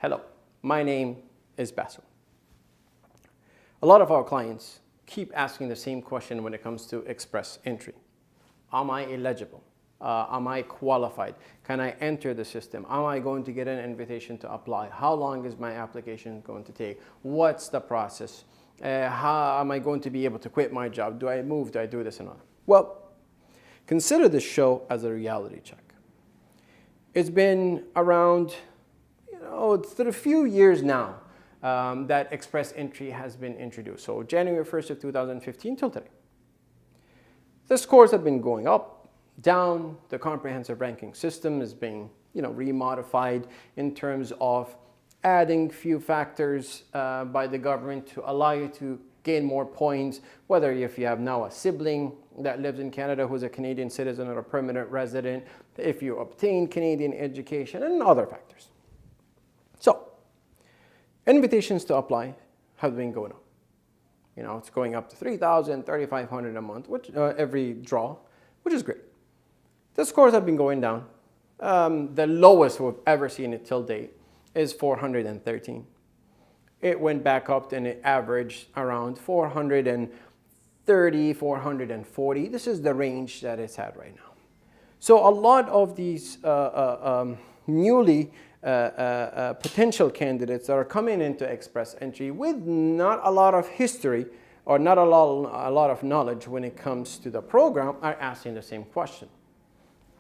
Hello, my name is Basil. A lot of our clients keep asking the same question when it comes to express entry. Am I eligible? Am I qualified? Can I enter the system? Am I going to get an invitation to apply? How long is my application going to take? What's the process? How am I going to be able to quit my job? Do I move? Do I do this and that? Well, consider this show as a reality check. It's been around, it's a few years now that express entry has been introduced. So January 1st of 2015 till today. The scores have been going up, down. The comprehensive ranking system is being, remodified in terms of adding few factors by the government to allow you to gain more points, whether if you have now a sibling that lives in Canada who's a Canadian citizen or a permanent resident, if you obtain Canadian education, and other factors. So, invitations to apply have been going up. It's going up to 3,000, 3,500 a month, which every draw, which is great. The scores have been going down. The lowest we've ever seen it till date is 413. It went back up and it averaged around 430, 440. This is the range that it's at right now. So a lot of these newly potential candidates that are coming into express entry with not a lot of history or not a lot of knowledge when it comes to the program are asking the same question.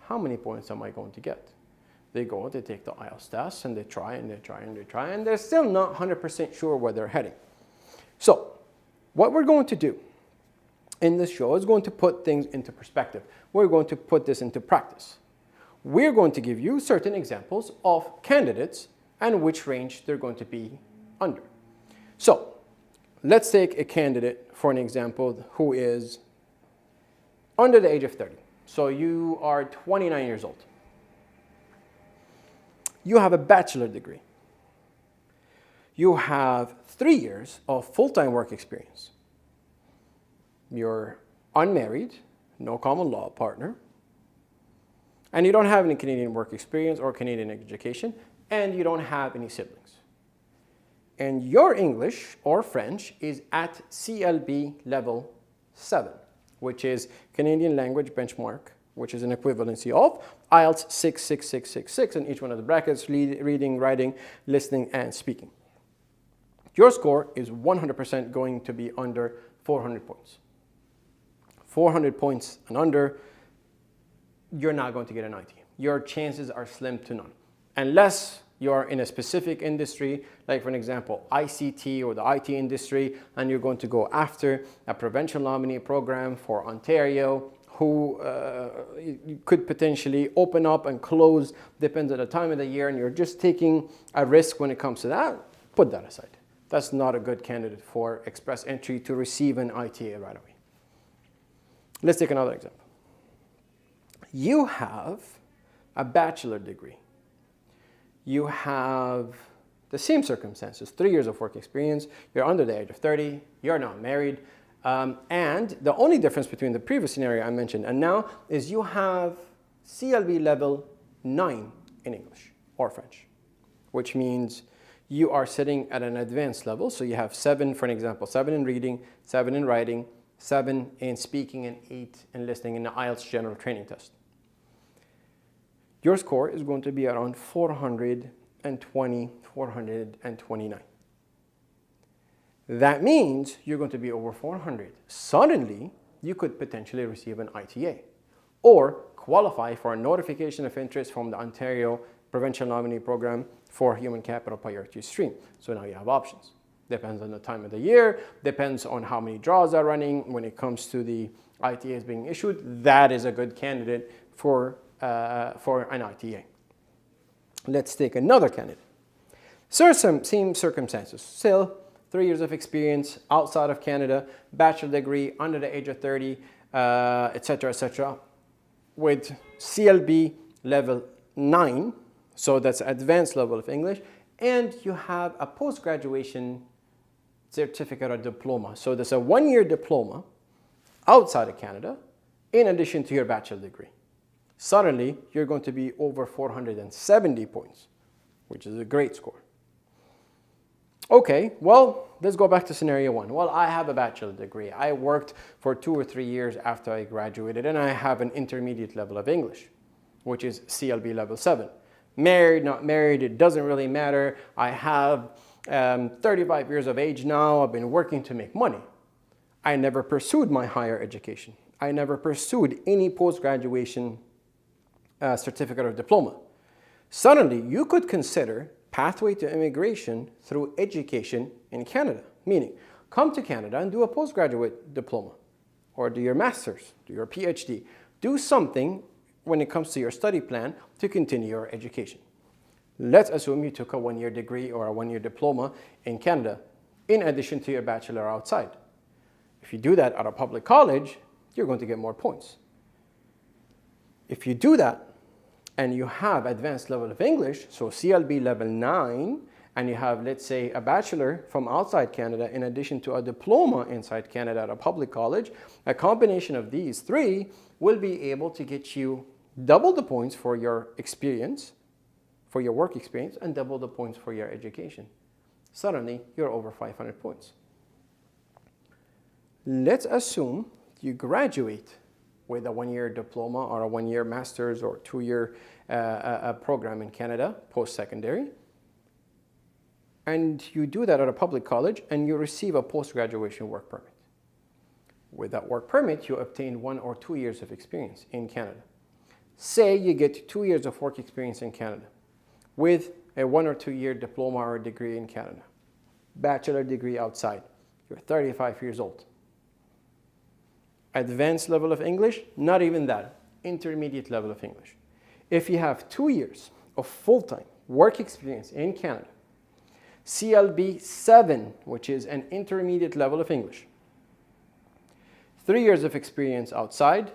How many points am I going to get? They go, they take the IELTS test, and they try, and they try, and they try, and they're still not 100% sure where they're heading. So, what we're going to do in this show is going to put things into perspective. We're going to put this into practice. We're going to give you certain examples of candidates and which range they're going to be under. So, let's take a candidate, for an example, who is under the age of 30. So, you are 29 years old. You have a bachelor degree. You have 3 years of full-time work experience. You're unmarried, no common law partner, and you don't have any Canadian work experience or Canadian education, and you don't have any siblings. And your English or French is at CLB level 7, which is Canadian Language Benchmark, which is an equivalency of IELTS 66666 in each one of the brackets, reading, writing, listening, and speaking. Your score is 100% going to be under 400 points. 400 points and under, you're not going to get an IT. Your chances are slim to none. Unless you're in a specific industry, like for an example, ICT or the IT industry, and you're going to go after a provincial nominee program for Ontario, who could potentially open up and close, depends on the time of the year, and you're just taking a risk when it comes to that, put that aside. That's not a good candidate for express entry to receive an ITA right away. Let's take another example. You have a bachelor degree. You have the same circumstances, 3 years of work experience, you're under the age of 30, you're not married, and the only difference between the previous scenario I mentioned and now is you have CLB level 9 in English or French, which means you are sitting at an advanced level. So you have 7, for an example, 7 in reading, 7 in writing, 7 in speaking, and 8 in listening in the IELTS general training test. Your score is going to be around 420, 429. That means you're going to be over 400. Suddenly, you could potentially receive an ITA or qualify for a notification of interest from the Ontario Provincial Nominee Program for Human Capital Priority Stream. So now you have options. Depends on the time of the year, depends on how many draws are running. When it comes to the ITAs being issued, that is a good candidate for an ITA. Let's take another candidate. Same circumstances. Still, 3 years of experience outside of Canada, bachelor degree, under the age of 30, etc., with CLB level 9, so that's advanced level of English, and you have a post-graduation certificate or diploma. So there's a 1-year diploma outside of Canada in addition to your bachelor degree. Suddenly, you're going to be over 470 points, which is a great score. Okay, well, let's go back to scenario one. Well, I have a bachelor degree. I worked for 2 or 3 years after I graduated, and I have an intermediate level of English, which is CLB level 7. Married, not married, it doesn't really matter. I have 35 years of age now. I've been working to make money. I never pursued my higher education. I never pursued any post-graduation certificate or diploma. Suddenly, you could consider pathway to immigration through education in Canada, meaning come to Canada and do a postgraduate diploma or do your master's, do your PhD, do something when it comes to your study plan to continue your education. Let's assume you took a 1-year degree or a 1-year diploma in Canada in addition to your bachelor outside. If you do that at a public college, you're going to get more points. If you do that, and you have advanced level of English, so CLB level 9, and you have, let's say, a bachelor from outside Canada in addition to a diploma inside Canada at a public college, a combination of these 3 will be able to get you double the points for your experience, for your work experience, and double the points for your education. Suddenly, you're over 500 points. Let's assume you graduate with a 1-year diploma or a 1-year master's or 2-year program in Canada, post-secondary. And you do that at a public college and you receive a post-graduation work permit. With that work permit, you obtain 1 or 2 years of experience in Canada. Say you get 2 years of work experience in Canada with a 1 or 2 year diploma or degree in Canada. Bachelor degree outside. You're 35 years old. Advanced level of English, not even that, intermediate level of English. If you have 2 years of full-time work experience in Canada, CLB 7, which is an intermediate level of English, 3 years of experience outside,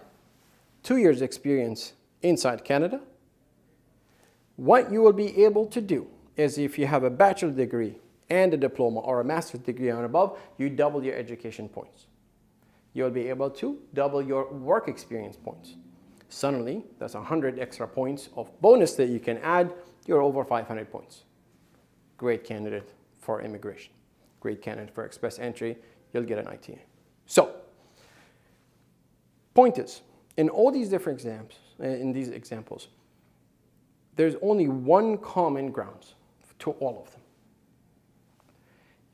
2 years experience inside Canada, what you will be able to do is if you have a bachelor degree and a diploma or a master's degree and above, you double your education points. You'll be able to double your work experience points. Suddenly, that's 100 extra points of bonus that you can add. You're over 500 points. Great candidate for immigration. Great candidate for express entry. You'll get an ITA. So, point is, in all these different examples, there's only one common ground to all of them.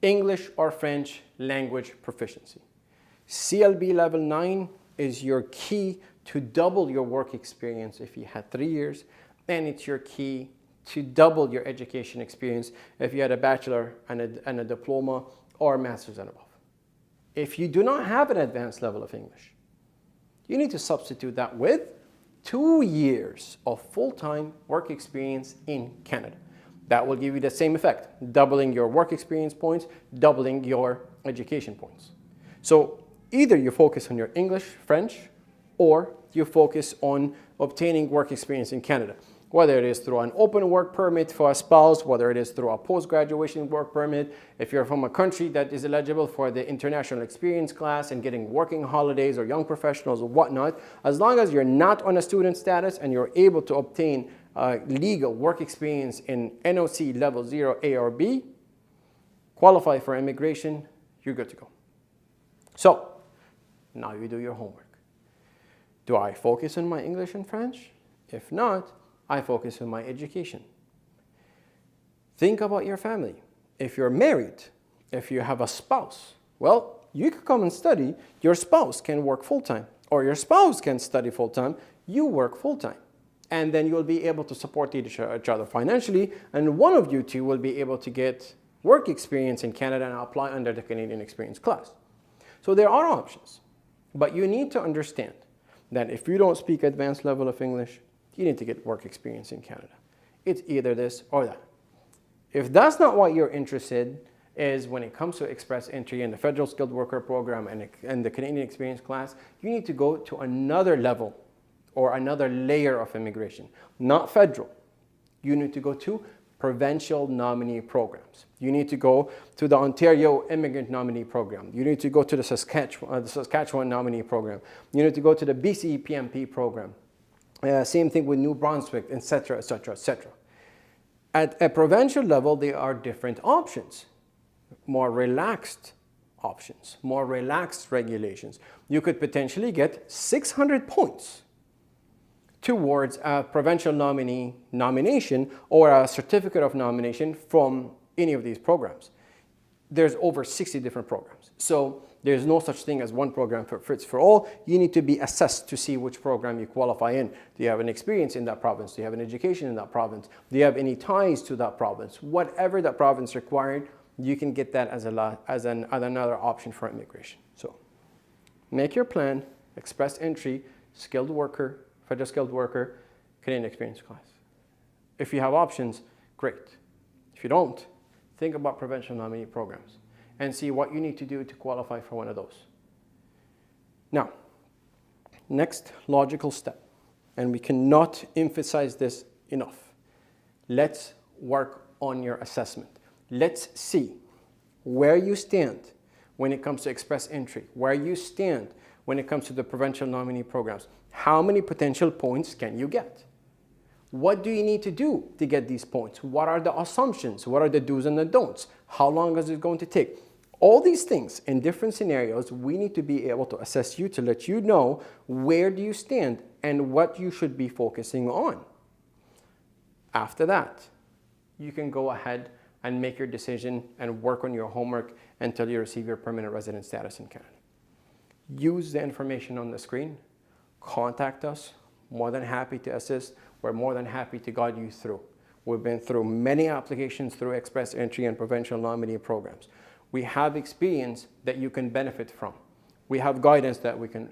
English or French language proficiency. CLB level 9 is your key to double your work experience if you had 3 years, and it's your key to double your education experience if you had a bachelor and a diploma or a master's and above. If you do not have an advanced level of English, you need to substitute that with 2 years of full-time work experience in Canada. That will give you the same effect, doubling your work experience points, doubling your education points. So either you focus on your English, French, or you focus on obtaining work experience in Canada, whether it is through an open work permit for a spouse, whether it is through a post-graduation work permit, if you're from a country that is eligible for the international experience class and getting working holidays or young professionals or whatnot, as long as you're not on a student status and you're able to obtain legal work experience in NOC level 0 A or B, qualify for immigration, you're good to go. So, now you do your homework. Do I focus on my English and French? If not, I focus on my education. Think about your family. If you're married, if you have a spouse, well, you can come and study. Your spouse can work full-time, or your spouse can study full-time. You work full-time. And then you'll be able to support each other financially, and one of you two will be able to get work experience in Canada and apply under the Canadian Experience class. So there are options. But you need to understand that if you don't speak advanced level of English, you need to get work experience in Canada. It's either this or that. If that's not what you're interested is when it comes to express entry in the Federal Skilled Worker Program and the Canadian Experience class, you need to go to another level or another layer of immigration. Not federal. You need to go to provincial nominee programs. You need to go to the Ontario Immigrant Nominee Program. You need to go to the Saskatchewan Nominee Program. You need to go to the BC PMP program. Same thing with New Brunswick, etc., etc., etc. At a provincial level, there are different options. more relaxed options, more relaxed regulations. You could potentially get 600 points towards a provincial nominee nomination or a certificate of nomination from any of these programs. There's over 60 different programs. So there's no such thing as one program fits for all. You need to be assessed to see which program you qualify in. Do you have an experience in that province? Do you have an education in that province? Do you have any ties to that province? Whatever that province required, you can get that as another option for immigration. So make your plan, express entry, skilled worker, federal skilled worker, Canadian experience class. If you have options, great. If you don't, think about provincial nominee programs and see what you need to do to qualify for one of those. Now, next logical step, and we cannot emphasize this enough. Let's work on your assessment. Let's see where you stand when it comes to express entry, where you stand when it comes to the provincial nominee programs. How many potential points can you get? What do you need to do to get these points? What are the assumptions? What are the do's and the don'ts? How long is it going to take? All these things in different scenarios, we need to be able to assess you to let you know where do you stand and what you should be focusing on. After that, you can go ahead and make your decision and work on your homework until you receive your permanent resident status in Canada. Use the information on the screen. Contact us. More than happy to assist. We're more than happy to guide you through. We've been through many applications through express entry and provincial nominee programs. We have experience that you can benefit from. We have guidance that we can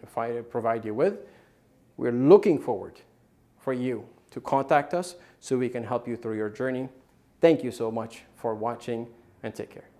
provide you with. We're looking forward for you to contact us so we can help you through your journey. Thank you so much for watching, and take care.